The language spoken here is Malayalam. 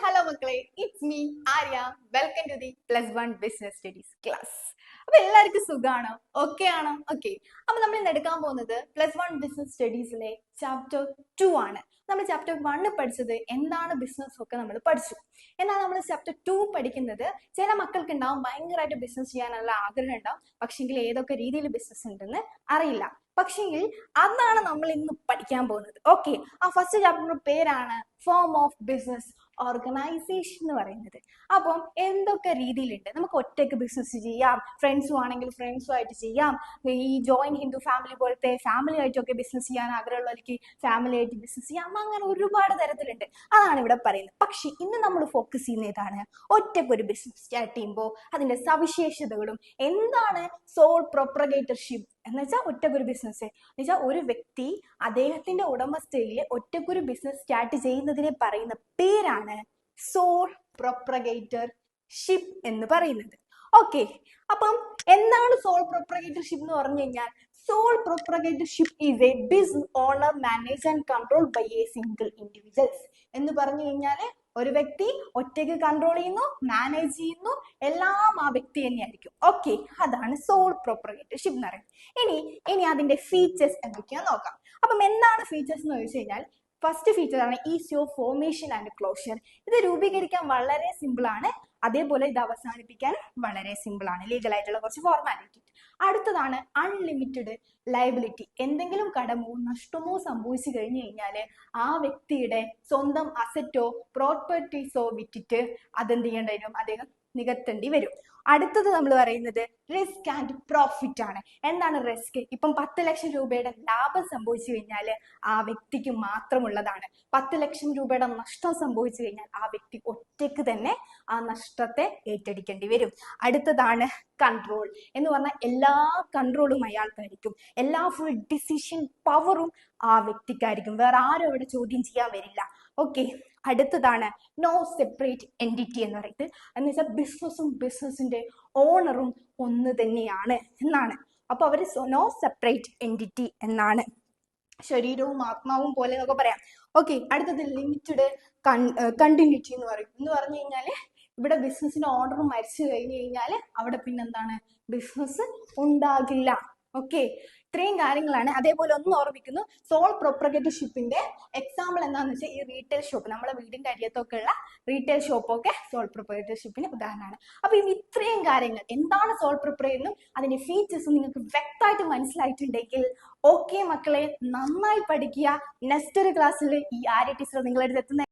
hello മക്കളെ, it's me Arya. Welcome to the +1 business studies class. അപ്പൊ എല്ലാവർക്കും സുഖാണോ? ഓക്കെ ആണോ? ഓക്കെ. അപ്പൊ നമ്മൾ ഇന്ന് എടുക്കാൻ പോകുന്നത് +1 ബിസിനസ് സ്റ്റഡീസിലെ ചാപ്റ്റർ 2 ആണ്. നമ്മൾ ചാപ്റ്റർ 1 പഠിച്ചത് എന്താണ് ബിസിനസ് ഒക്കെ നമ്മൾ പഠിച്ചു. എന്നാൽ നമ്മൾ ചാപ്റ്റർ 2 പഠിക്കുന്നത് ചില മക്കൾക്ക് ഉണ്ടാവും ഭയങ്കരമായിട്ട് ബിസിനസ് ചെയ്യാനുള്ള ആഗ്രഹം ഉണ്ടാവും, പക്ഷെങ്കിൽ ഏതൊക്കെ രീതിയിൽ ബിസിനസ് ഉണ്ടെന്ന് അറിയില്ല. പക്ഷെങ്കിൽ അതാണ് നമ്മൾ ഇന്ന് പഠിക്കാൻ പോകുന്നത്. ഓക്കെ, ആ ഫസ്റ്റ് ചാപ്റ്ററിന്റെ പേരാണ് ഫോം ഓഫ് ബിസിനസ് ഓർഗനൈസേഷൻ എന്ന് പറയുന്നത്. അപ്പം എന്തൊക്കെ രീതിയിലുണ്ട്, നമുക്ക് ഒറ്റയ്ക്ക് ബിസിനസ് ചെയ്യാം, ഫ്രണ്ട്സും ആണെങ്കിൽ ഫ്രണ്ട്സും ആയിട്ട് ചെയ്യാം, ഈ ജോയിന്റ് ഹിന്ദു ഫാമിലി പോലത്തെ ഫാമിലി ആയിട്ടൊക്കെ ബിസിനസ് ചെയ്യാൻ ആഗ്രഹമുള്ളവർക്ക് ഫാമിലി ആയിട്ട് ബിസിനസ് ചെയ്യാം, അങ്ങനെ ഒരുപാട് തരത്തിലുണ്ട്. അതാണ് ഇവിടെ പറയുന്നത്. പക്ഷെ ഇന്ന് നമ്മൾ ഫോക്കസ് ചെയ്യുന്ന ഇതാണ്, ഒറ്റയ്ക്ക് ഒരു ബിസിനസ് സ്റ്റാർട്ട് ചെയ്യുമ്പോൾ അതിന്റെ സവിശേഷതകളും എന്താണ് സോൾ പ്രൊപ്പറേറ്റർഷിപ്പ് എന്ന് വെച്ചാൽ ഒറ്റക്കൊരു ബിസിനസ് എന്ന് വെച്ചാൽ ഒരു വ്യക്തി അദ്ദേഹത്തിന്റെ ഉടമസ്ഥയിൽ ഒറ്റക്കൊരു ബിസിനസ് സ്റ്റാർട്ട് ചെയ്യുന്നതിനെ പറയുന്ന പേരാണ് സോൾ പ്രൊപ്പറേറ്റർഷിപ്പ് എന്ന് പറയുന്നത്. ഓക്കെ, അപ്പം എന്താണ് സോൾ പ്രൊപ്പറേറ്റർഷിപ്പ് എന്ന് പറഞ്ഞു കഴിഞ്ഞാൽ, sole proprietorship is a business owner manage and control by a single individuals എന്ന് പറഞ്ഞു കഴിഞ്ഞാല് ഒരു വ്യക്തി ഒറ്റയ്ക്ക് കൺട്രോൾ ചെയ്യുന്നു, മാനേജ് ചെയ്യുന്നു, എല്ലാം ആ വ്യക്തി തന്നെയായിരിക്കും. ഓക്കെ, അതാണ് സോൾ പ്രൊപ്പറേറ്റർഷിപ്പ് എന്ന് പറയുന്നത്. ഇനി അതിന്റെ ഫീച്ചേഴ്സ് എന്തൊക്കെയാന്ന് നോക്കാം. അപ്പം എന്താണ് ഫീച്ചേഴ്സ് എന്ന് ചോദിച്ചു കഴിഞ്ഞാൽ, ഫസ്റ്റ് ഫീച്ചർ ആണ് easy of formation and closure. ഇത് രൂപീകരിക്കാൻ വളരെ സിമ്പിൾ ആണ്, അതേപോലെ ഇത് അവസാനിപ്പിക്കാൻ വളരെ സിമ്പിൾ ആണ്, ലീഗൽ ആയിട്ടുള്ള കുറച്ച് ഫോർമാലിറ്റി. അടുത്തതാണ് അൺലിമിറ്റഡ് ലയബിലിറ്റി. എന്തെങ്കിലും കടമോ നഷ്ടമോ സംഭവിച്ചു കഴിഞ്ഞു കഴിഞ്ഞാൽ ആ വ്യക്തിയുടെ സ്വന്തം അസറ്റോ പ്രോപ്പർട്ടീസോ വിറ്റിട്ട് അതെന്ത് ചെയ്യേണ്ടി വരും, അദ്ദേഹം നികത്തേണ്ടി വരും. അടുത്തത് നമ്മൾ പറയുന്നത് റിസ്ക് ആൻഡ് പ്രോഫിറ്റ് ആണ്. എന്താണ് റിസ്ക്? ഇപ്പം 10 ലക്ഷം രൂപയുടെ ലാഭം സംഭവിച്ചു കഴിഞ്ഞാൽ ആ വ്യക്തിക്ക് മാത്രമുള്ളതാണ്. 10 ലക്ഷം രൂപയുടെ നഷ്ടം സംഭവിച്ചു കഴിഞ്ഞാൽ ആ വ്യക്തി ഒറ്റയ്ക്ക് തന്നെ ആ നഷ്ടത്തെ ഏറ്റെടുക്കേണ്ടി വരും. അടുത്തതാണ് കൺട്രോൾ എന്ന് പറഞ്ഞാൽ എല്ലാ കൺട്രോളും അയാൾക്കായിരിക്കും, എല്ലാ ഫുൾ ഡിസിഷൻ പവറും ആ വ്യക്തിക്കായിരിക്കും, വേറെ ആരും അവിടെ ചോദ്യം ചെയ്യാൻ വരില്ല. ഓക്കെ, അടുത്തതാണ് നോ സെപ്പറേറ്റ് എൻറ്റിറ്റി എന്ന് പറയുന്നത്. എന്ന് വെച്ചാൽ ബിസിനസ്സും ബിസിനസിന്റെ ഓണറും ഒന്ന് തന്നെയാണ് എന്നാണ്. അപ്പൊ അവര് നോ സെപ്പറേറ്റ് എൻറ്റിറ്റി എന്നാണ്, ശരീരവും ആത്മാവും പോലെ എന്നൊക്കെ പറയാം. ഓക്കെ, അടുത്തത് ലിമിറ്റഡ് കണ്ടിന്യൂറ്റി എന്ന് പറയും. എന്ന് പറഞ്ഞു കഴിഞ്ഞാല് ഇവിടെ ബിസിനസിന്റെ ഓണർ മരിച്ചു കഴിഞ്ഞു കഴിഞ്ഞാല് അവിടെ പിന്നെന്താണ്, ബിസിനസ് ഉണ്ടാകില്ല. ഓക്കെ, ഇത്രയും കാര്യങ്ങളാണ്. അതേപോലെ ഒന്ന് ഓർമ്മിക്കുന്നു, സോൾ പ്രൊപ്പറേറ്റർഷിപ്പിന്റെ എക്സാമ്പിൾ എന്താണെന്ന് വെച്ചാൽ ഈ റീറ്റെയിൽ ഷോപ്പ്, നമ്മളെ വീടിന്റെ അരിയത്തൊക്കെ ഉള്ള റീറ്റെയിൽ ഷോപ്പൊക്കെ സോൾ പ്രൊപ്പറേറ്റർഷിപ്പിന് ഉദാഹരണമാണ്. അപ്പൊ ഇത്രയും കാര്യങ്ങൾ എന്താണ് സോൾ പ്രൊപ്പറേറ്ററും അതിന്റെ ഫീച്ചേഴ്സും നിങ്ങൾക്ക് വ്യക്തമായിട്ട് മനസ്സിലായിട്ടുണ്ടെങ്കിൽ ഓക്കെ മക്കളെ, നന്നായി പഠിക്കുക. നെക്സ്റ്റ് ഒരു ക്ലാസ്സിൽ ഈ ആര്യ ടീച്ചർ നിങ്ങളുടെ അടുത്ത് എത്തുന്ന